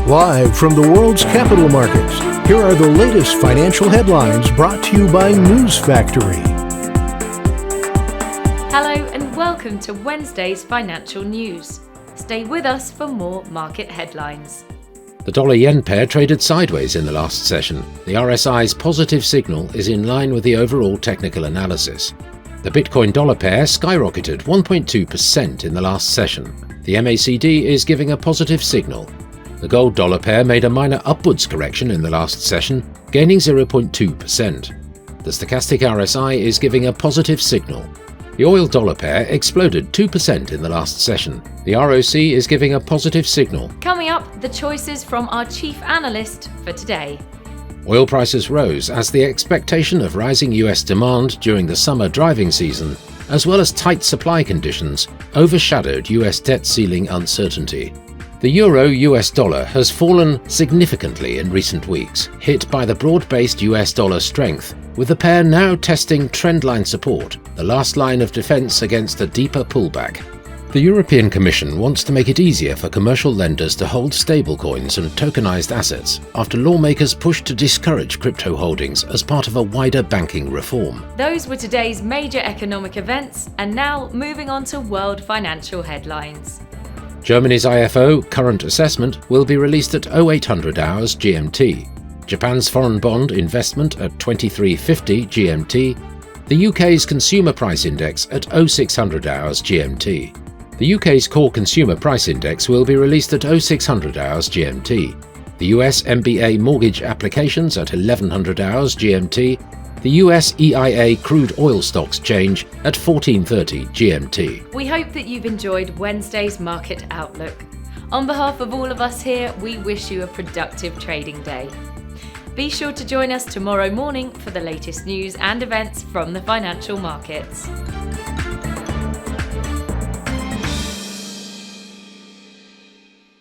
Live from the world's capital markets, here are the latest financial headlines brought to you by News Factory. Hello and welcome to Wednesday's financial news. Stay with us for more market headlines. The dollar-yen pair traded sideways in the last session. The RSI's positive signal is in line with the overall technical analysis. The Bitcoin-dollar pair skyrocketed 1.2% in the last session. The MACD is giving a positive signal. The gold-dollar pair made a minor upwards correction in the last session, gaining 0.2%. The stochastic RSI is giving a positive signal. The oil-dollar pair exploded 2% in the last session. The ROC is giving a positive signal. Coming up, the choices from our chief analyst for today. Oil prices rose as the expectation of rising US demand during the summer driving season, as well as tight supply conditions, overshadowed US debt ceiling uncertainty. The euro-US dollar has fallen significantly in recent weeks, hit by the broad-based US dollar strength, with the pair now testing trendline support, the last line of defense against a deeper pullback. The European Commission wants to make it easier for commercial lenders to hold stablecoins and tokenized assets after lawmakers pushed to discourage crypto holdings as part of a wider banking reform. Those were today's major economic events, and now moving on to world financial headlines. Germany's IFO current assessment will be released at 0800 hours GMT. Japan's foreign bond investment at 2350 GMT. The UK's consumer price index at 0600 hours GMT. The UK's core consumer price index will be released at 0600 hours GMT. The US MBA mortgage applications at 1100 hours GMT. The US EIA crude oil stocks change at 1430 GMT. We hope that you've enjoyed Wednesday's market outlook. On behalf of all of us here, we wish you a productive trading day. Be sure to join us tomorrow morning for the latest news and events from the financial markets.